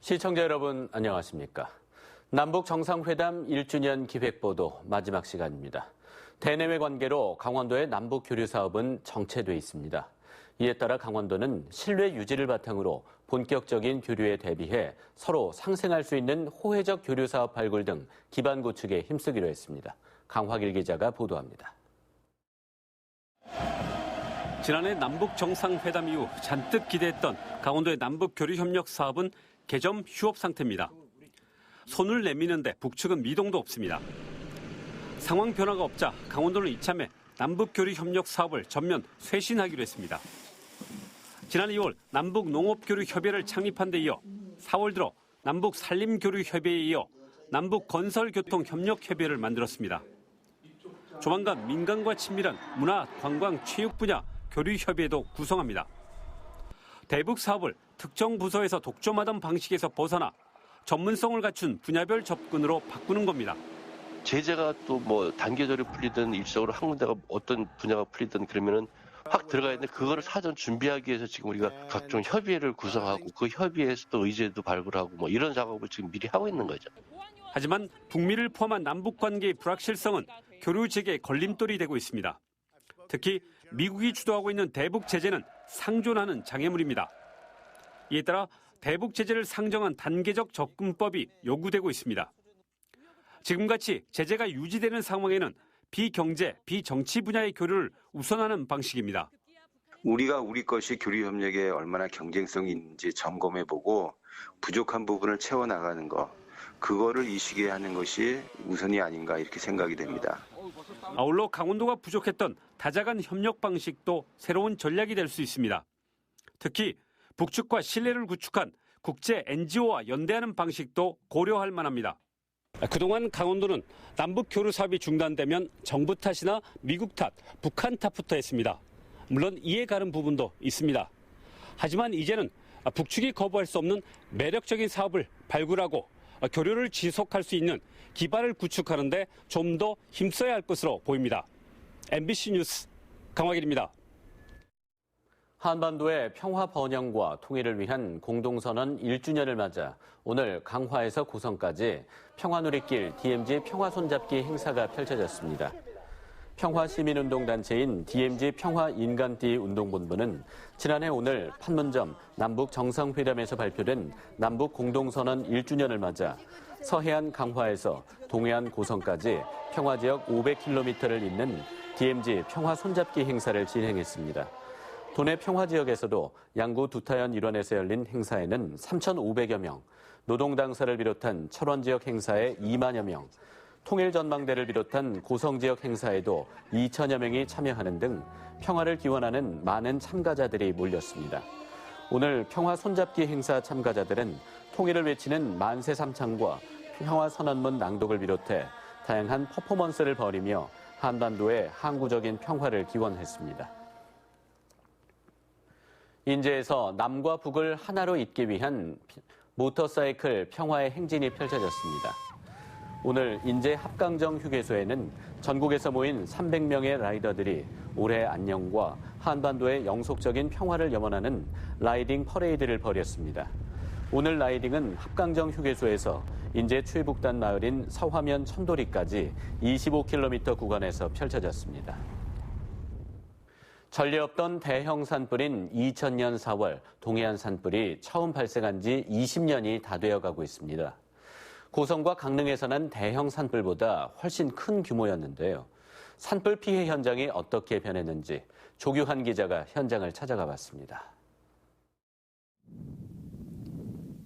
시청자 여러분 안녕하십니까. 남북 정상회담 1주년 기획보도 마지막 시간입니다. 대내외 관계로 강원도의 남북 교류 사업은 정체돼 있습니다. 이에 따라 강원도는 신뢰 유지를 바탕으로 본격적인 교류에 대비해 서로 상생할 수 있는 호혜적 교류 사업 발굴 등 기반 구축에 힘쓰기로 했습니다. 강화길 기자가 보도합니다. 지난해 남북 정상회담 이후 잔뜩 기대했던 강원도의 남북 교류 협력 사업은 개점 휴업 상태입니다. 손을 내미는데 북측은 미동도 없습니다. 상황 변화가 없자 강원도는 이참에 남북 교류 협력 사업을 전면 쇄신하기로 했습니다. 지난 2월 남북 농업 교류 협의회를 창립한 데 이어 4월 들어 남북 산림 교류 협의회에 이어 남북 건설 교통 협력 협의회를 만들었습니다. 조만간 민간과 친밀한 문화, 관광, 체육 분야 교류 협의회도 구성합니다. 대북 사업을 특정 부서에서 독점하던 방식에서 벗어나 전문성을 갖춘 분야별 접근으로 바꾸는 겁니다. 제재가 또 뭐 단계적으로 풀리든 일시적으로 한 군데가 어떤 분야가 풀리든 그러면은 확 들어가 있는데 그거를 사전 준비하기 위해서 지금 우리가 각종 협의회를 구성하고 그 협의회에서 또 의제도 발굴하고 뭐 이런 작업을 지금 미리 하고 있는 거죠. 하지만 북미를 포함한 남북 관계의 불확실성은 교류 재개에 걸림돌이 되고 있습니다. 특히 미국이 주도하고 있는 대북 제재는 상존하는 장애물입니다. 이에 따라 대북 제재를 상정한 단계적 접근법이 요구되고 있습니다. 지금같이 제재가 유지되는 상황에는 비경제, 비정치 분야의 교류를 우선하는 방식입니다. 우리가 우리 것이 교류 협력에 얼마나 경쟁성이 있는지 점검해보고 부족한 부분을 채워나가는 것, 그거를 이 시기에 하는 것이 우선이 아닌가 이렇게 생각이 됩니다. 아울러 강원도가 부족했던 다자간 협력 방식도 새로운 전략이 될 수 있습니다. 특히 북측과 신뢰를 구축한 국제 NGO와 연대하는 방식도 고려할 만합니다. 그동안 강원도는 남북 교류 사업이 중단되면 정부 탓이나 미국 탓, 북한 탓부터 했습니다. 물론 이해 가는 부분도 있습니다. 하지만 이제는 북측이 거부할 수 없는 매력적인 사업을 발굴하고 교류를 지속할 수 있는 기반을 구축하는 데 좀 더 힘써야 할 것으로 보입니다. MBC 뉴스 강화길입니다. 한반도의 평화 번영과 통일을 위한 공동선언 1주년을 맞아 오늘 강화에서 고성까지 평화누리길 DMZ 평화손잡기 행사가 펼쳐졌습니다. 평화시민운동단체인 DMZ 평화인간띠 운동본부는 지난해 오늘 판문점 남북 정상회담에서 발표된 남북 공동선언 1주년을 맞아 서해안 강화에서 동해안 고성까지 평화지역 500km를 잇는 DMZ 평화손잡기 행사를 진행했습니다. 도내 평화지역에서도 양구 두타연 일원에서 열린 행사에는 3,500여 명, 노동당사를 비롯한 철원지역 행사에 2만여 명, 통일전망대를 비롯한 고성지역 행사에도 2천여 명이 참여하는 등 평화를 기원하는 많은 참가자들이 몰렸습니다. 오늘 평화 손잡기 행사 참가자들은 통일을 외치는 만세 삼창과 평화선언문 낭독을 비롯해 다양한 퍼포먼스를 벌이며 한반도의 항구적인 평화를 기원했습니다. 인제에서 남과 북을 하나로 잇기 위한 모터사이클 평화의 행진이 펼쳐졌습니다. 오늘 인제 합강정 휴게소에는 전국에서 모인 300명의 라이더들이 올해 안녕과 한반도의 영속적인 평화를 염원하는 라이딩 퍼레이드를 벌였습니다. 오늘 라이딩은 합강정 휴게소에서 인제 최북단 마을인 서화면 천도리까지 25km 구간에서 펼쳐졌습니다. 전례 없던 대형 산불인 2000년 4월 동해안 산불이 처음 발생한 지 20년이 다 되어가고 있습니다. 고성과 강릉에서 난 대형 산불보다 훨씬 큰 규모였는데요. 산불 피해 현장이 어떻게 변했는지 조규환 기자가 현장을 찾아가 봤습니다.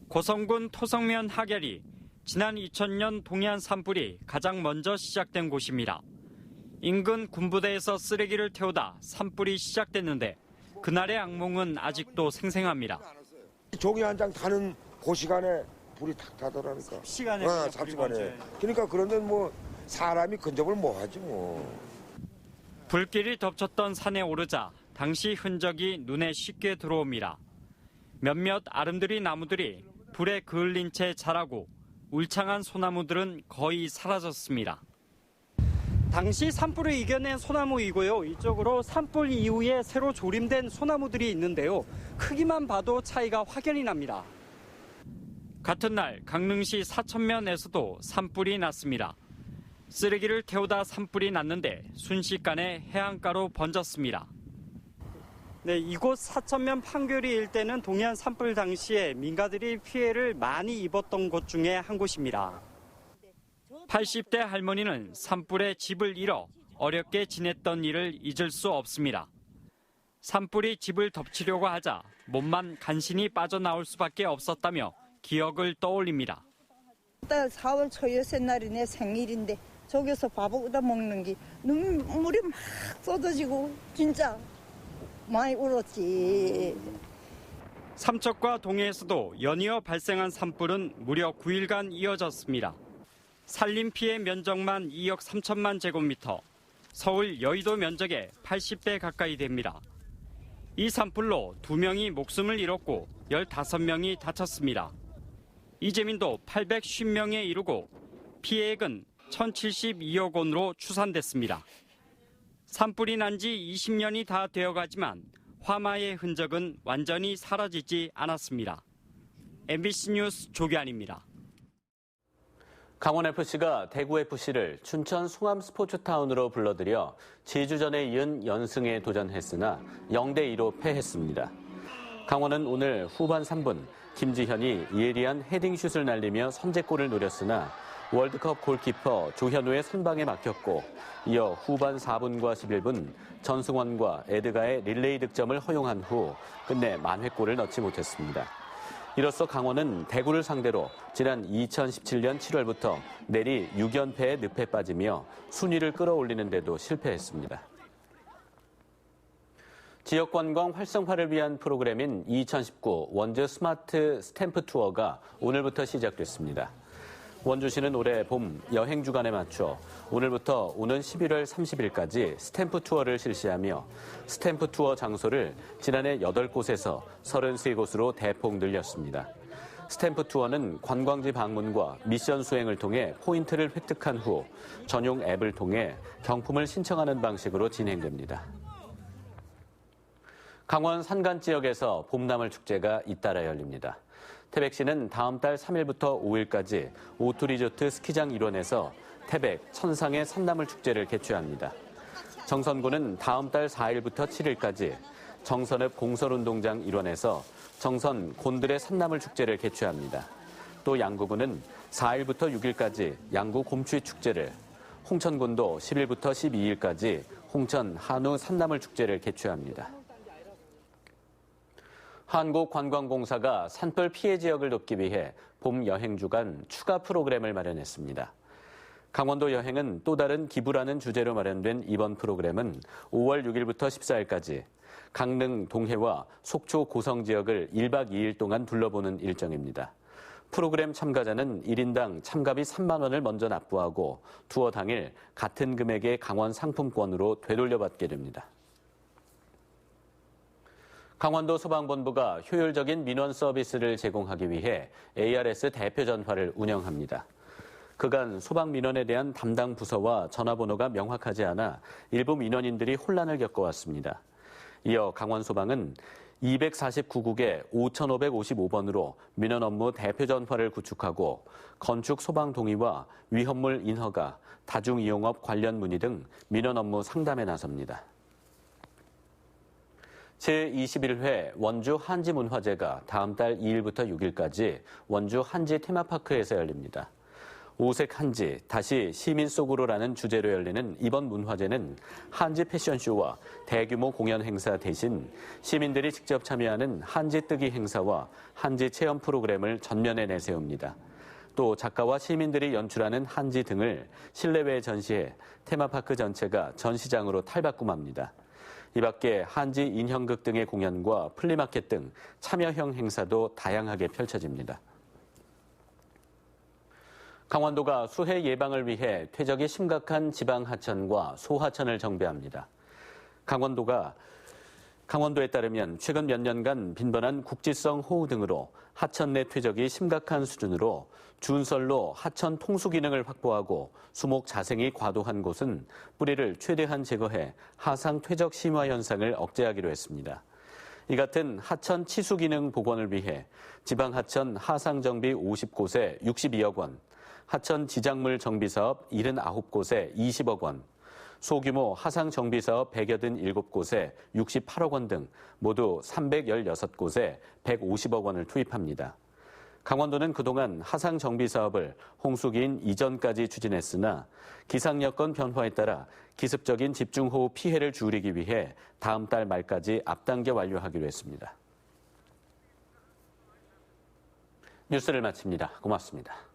고성군 토성면 하계리, 지난 2000년 동해안 산불이 가장 먼저 시작된 곳입니다. 인근 군부대에서 쓰레기를 태우다 산불이 시작됐는데 그날의 악몽은 아직도 생생합니다. 종이 한 장 타는 그 시간에 불이 탁 타더라니까. 삽시간에. 그러니까 그런데 뭐 사람이 근접을 뭐 하지 뭐. 불길이 덮쳤던 산에 오르자 당시 흔적이 눈에 쉽게 들어옵니다. 몇몇 아름드리 나무들이 불에 그을린 채 자라고 울창한 소나무들은 거의 사라졌습니다. 당시 산불을 이겨낸 소나무이고요. 이쪽으로 산불 이후에 새로 조림된 소나무들이 있는데요. 크기만 봐도 차이가 확연히 납니다. 같은 날 강릉시 사천면에서도 산불이 났습니다. 쓰레기를 태우다 산불이 났는데 순식간에 해안가로 번졌습니다. 네, 이곳 사천면 판교리 일대는 동해안 산불 당시에 민가들이 피해를 많이 입었던 곳 중에 한 곳입니다. 80대 할머니는 산불에 집을 잃어 어렵게 지냈던 일을 잊을 수 없습니다. 산불이 집을 덮치려고 하자 몸만 간신히 빠져나올 수밖에 없었다며 기억을 떠올립니다. 딸 4월 초여섯 날이 내 생일인데 저기서 밥 얻어 먹는 게 눈물이 막 쏟아지고 진짜 많이 울었지. 삼척과 동해에서도 연이어 발생한 산불은 무려 9일간 이어졌습니다. 산림 피해 면적만 2억 3천만 제곱미터, 서울 여의도 면적의 80배 가까이 됩니다. 이 산불로 2명이 목숨을 잃었고 15명이 다쳤습니다. 이재민도 850명에 이르고 피해액은 1,072억 원으로 추산됐습니다. 산불이 난 지 20년이 다 되어가지만 화마의 흔적은 완전히 사라지지 않았습니다. MBC 뉴스 조규환입니다. 강원FC가 대구FC를 춘천 송암 스포츠타운으로 불러들여 지주전에 이은 연승에 도전했으나 0대2로 패했습니다. 강원은 오늘 후반 3분 김지현이 예리한 헤딩슛을 날리며 선제골을 노렸으나 월드컵 골키퍼 조현우의 선방에 막혔고 이어 후반 4분과 11분 전승원과 에드가의 릴레이 득점을 허용한 후 끝내 만회골을 넣지 못했습니다. 이로써 강원은 대구를 상대로 지난 2017년 7월부터 내리 6연패의 늪에 빠지며 순위를 끌어올리는 데도 실패했습니다. 지역관광 활성화를 위한 프로그램인 2019 원주 스마트 스탬프 투어가 오늘부터 시작됐습니다. 원주시는 올해 봄 여행 주간에 맞춰 오늘부터 오는 11월 30일까지 스탬프 투어를 실시하며 스탬프 투어 장소를 지난해 8곳에서 33곳으로 대폭 늘렸습니다. 스탬프 투어는 관광지 방문과 미션 수행을 통해 포인트를 획득한 후 전용 앱을 통해 경품을 신청하는 방식으로 진행됩니다. 강원 산간 지역에서 봄나물 축제가 잇따라 열립니다. 태백시는 다음 달 3일부터 5일까지 오투리조트 스키장 일원에서 태백, 천상의 산나물 축제를 개최합니다. 정선군은 다음 달 4일부터 7일까지 정선읍 공설운동장 일원에서 정선 곤들의 산나물 축제를 개최합니다. 또 양구군은 4일부터 6일까지 양구 곰추위 축제를, 홍천군도 10일부터 12일까지 홍천 한우 산나물 축제를 개최합니다. 한국관광공사가 산불 피해 지역을 돕기 위해 봄 여행 주간 추가 프로그램을 마련했습니다. 강원도 여행은 또 다른 기부라는 주제로 마련된 이번 프로그램은 5월 6일부터 14일까지 강릉 동해와 속초 고성 지역을 1박 2일 동안 둘러보는 일정입니다. 프로그램 참가자는 1인당 참가비 3만 원을 먼저 납부하고 투어 당일 같은 금액의 강원 상품권으로 되돌려받게 됩니다. 강원도 소방본부가 효율적인 민원 서비스를 제공하기 위해 ARS 대표 전화를 운영합니다. 그간 소방 민원에 대한 담당 부서와 전화번호가 명확하지 않아 일부 민원인들이 혼란을 겪어왔습니다. 이어 강원소방은 249국에 5,555번으로 민원 업무 대표 전화를 구축하고 건축 소방 동의와 위험물 인허가, 다중이용업 관련 문의 등 민원 업무 상담에 나섭니다. 제21회 원주 한지문화제가 다음 달 2일부터 6일까지 원주 한지 테마파크에서 열립니다. 오색 한지, 다시 시민 속으로라는 주제로 열리는 이번 문화제는 한지 패션쇼와 대규모 공연 행사 대신 시민들이 직접 참여하는 한지 뜨기 행사와 한지 체험 프로그램을 전면에 내세웁니다. 또 작가와 시민들이 연출하는 한지 등을 실내외에 전시해 테마파크 전체가 전시장으로 탈바꿈합니다. 이 밖에 한지 인형극 등의 공연과 플리마켓 등 참여형 행사도 다양하게 펼쳐집니다. 강원도가 수해 예방을 위해 퇴적이 심각한 지방 하천과 소하천을 정비합니다. 강원도에 따르면 최근 몇 년간 빈번한 국지성 호우 등으로 하천 내 퇴적이 심각한 수준으로 준설로 하천 통수 기능을 확보하고 수목 자생이 과도한 곳은 뿌리를 최대한 제거해 하상 퇴적 심화 현상을 억제하기로 했습니다. 이 같은 하천 치수 기능 복원을 위해 지방 하천 하상 정비 50곳에 62억 원, 하천 지작물 정비 사업 79곳에 20억 원, 소규모 하상 정비 사업 187곳에 68억 원 등 모두 316곳에 150억 원을 투입합니다. 강원도는 그동안 하상 정비 사업을 홍수기인 이전까지 추진했으나 기상 여건 변화에 따라 기습적인 집중호우 피해를 줄이기 위해 다음 달 말까지 앞당겨 완료하기로 했습니다. 뉴스를 마칩니다. 고맙습니다.